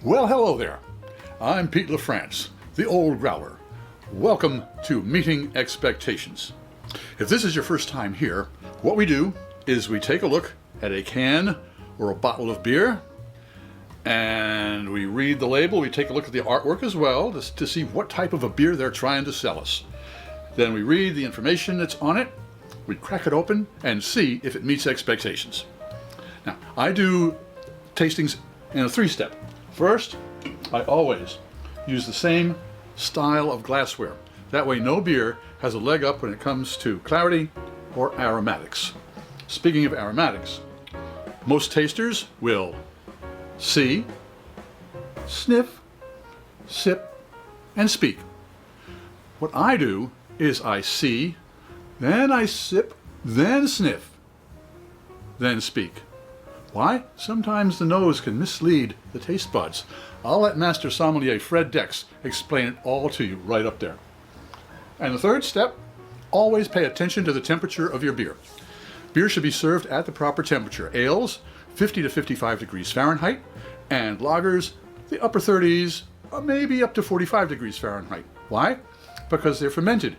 Well, hello there. I'm Pete LaFrance, the old growler. Welcome to Meeting Expectations. If this is your first time here, what we do is we take a look at a can or a bottle of beer, and we read the label. We take a look at the artwork as well to see what type of a beer they're trying to sell us. Then we read the information that's on it, we crack it open and see if it meets expectations. Now, I do tastings in a three-step. First, I always use the same style of glassware. That way no beer has a leg up when it comes to clarity or aromatics. Speaking of aromatics, most tasters will see, sniff, sip, and speak. What I do is I see, then I sip, then sniff, then speak. Why? Sometimes the nose can mislead the taste buds. I'll let Master Sommelier Fred Dex explain it all to you right up there. And the third step, always pay attention to the temperature of your beer. Beer should be served at the proper temperature. Ales, 50 to 55 degrees Fahrenheit, and lagers, the upper 30s, maybe up to 45 degrees Fahrenheit. Why? Because they're fermented.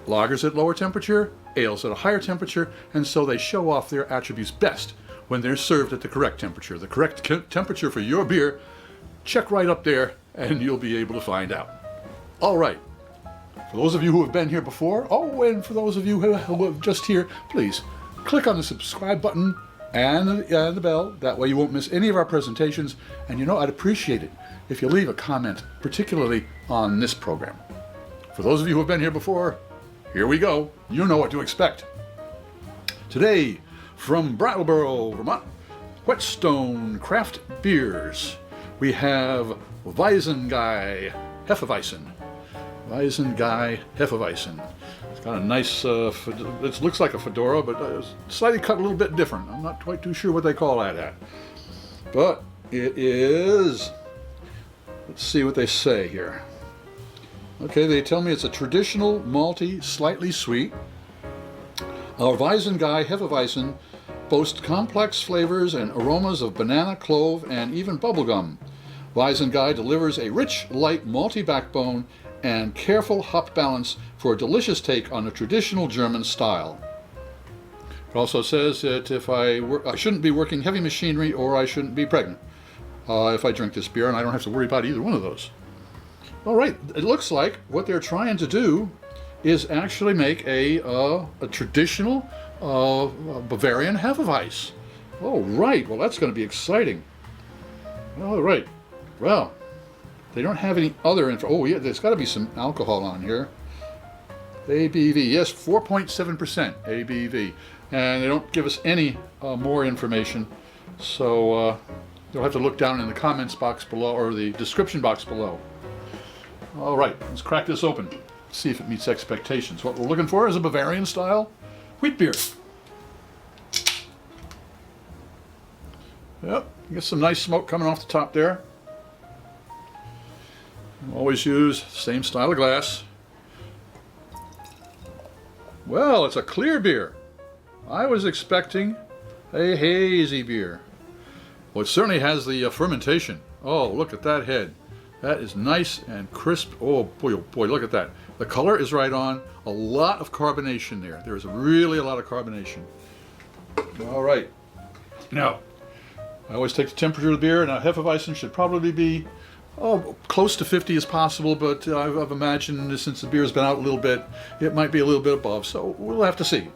Lagers at lower temperature, ales at a higher temperature, and so they show off their attributes best when they're served at the correct temperature. The correct temperature for your beer, check right up there and you'll be able to find out. All right, for those of you who have been here before, and for those of you who are just here, please click on the subscribe button and the bell. That way you won't miss any of our presentations. And you know, I'd appreciate it if you leave a comment, particularly on this program. For those of you who have been here before, here we go. You know what to expect. Today, from Brattleboro, Vermont, Whetstone Craft Beers, we have Weizen Guy Hefeweizen. Weizen Guy Hefeweizen. It's got a nice, it looks like a fedora, but slightly cut a little bit different. I'm not quite too sure what they call that at. But it is, let's see what they say here. Okay, they tell me it's a traditional, malty, slightly sweet. Our Weizen Guy Hefeweizen boasts complex flavors and aromas of banana, clove, and even bubblegum. Weizen Guy delivers a rich, light, malty backbone and careful hop balance for a delicious take on a traditional German style. It also says that if I shouldn't be working heavy machinery or I shouldn't be pregnant if I drink this beer, and I don't have to worry about either one of those. All right, it looks like what they're trying to do is actually make a traditional Bavarian Hefeweizen. Oh, right. Well, that's going to be exciting. All right. Well, they don't have any other info. Oh, yeah, there's got to be some alcohol on here. ABV. Yes, 4.7% ABV. And they don't give us any more information. So you'll have to look down in the comments box below, or the description box below. All right, let's crack this open. See if it meets expectations. What we're looking for is a Bavarian style wheat beer. Yep, you get some nice smoke coming off the top there. Always use the same style of glass. Well, it's a clear beer. I was expecting a hazy beer. Well, it certainly has the fermentation. Oh, look at that head. That is nice and crisp. Oh boy, look at that. The color is right on. A lot of carbonation there. There's really a lot of carbonation. All right. Now, I always take the temperature of the beer. Now, Hefeweizen should probably be close to 50 as possible, but I've imagined since the beer's been out a little bit, it might be a little bit above. So we'll have to see.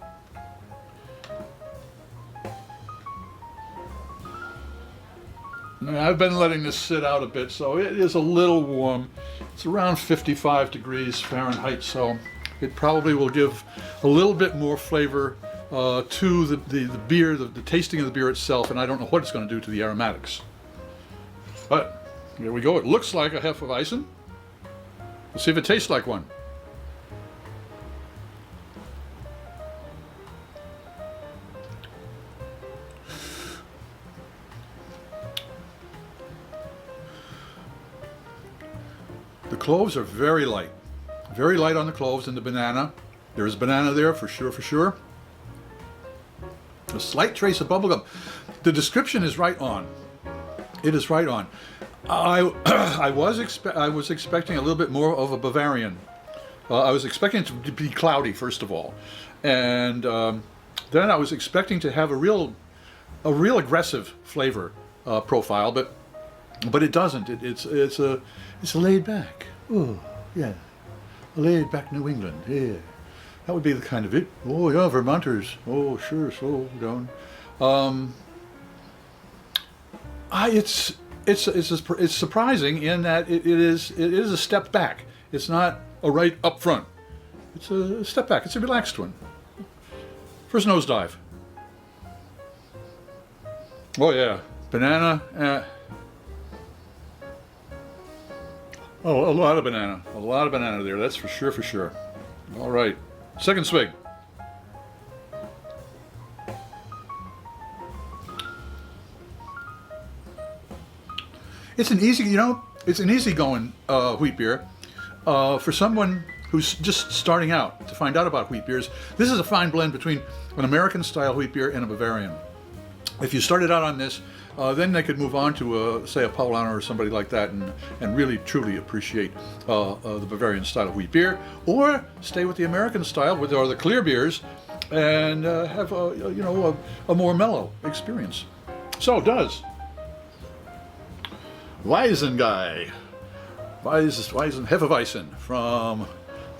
I've been letting this sit out a bit, so it is a little warm. It's around 55 degrees Fahrenheit, so it probably will give a little bit more flavor to the beer, the tasting of the beer itself, and I don't know what it's going to do to the aromatics. But here we go. It looks like a Hefeweizen. Let's see if it tastes like one. The cloves are very light on the cloves and the banana. There is banana there for sure. A slight trace of bubblegum. The description is right on. It is right on. I I was expecting a little bit more of a Bavarian. I was expecting it to be cloudy first of all, and then I was expecting to have a real aggressive flavor profile, but it doesn't. It's laid back. Oh yeah, laid back New England. Yeah, that would be the kind of it. Oh yeah, Vermonters. Oh sure, slow down. It's surprising in that it is a step back. It's not a right up front. It's a step back. It's a relaxed one. First nosedive. Oh yeah, banana. Oh, a lot of banana there. That's for sure. All right, second swig. It's an easygoing wheat beer for someone who's just starting out to find out about wheat beers. This is a fine blend between an American style wheat beer and a Bavarian. If you started out on this, then they could move on to say a Paulaner or somebody like that, and really truly appreciate the Bavarian style of wheat beer, or stay with the American style, with or the clear beers, and have a more mellow experience. So does Weizen Guy Weizen Hefeweizen from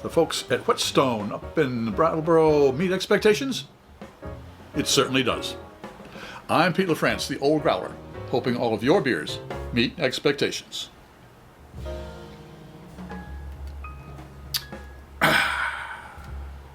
the folks at Whetstone up in Brattleboro meet expectations? It certainly does. I'm Pete LaFrance, the Old Growler, hoping all of your beers meet expectations.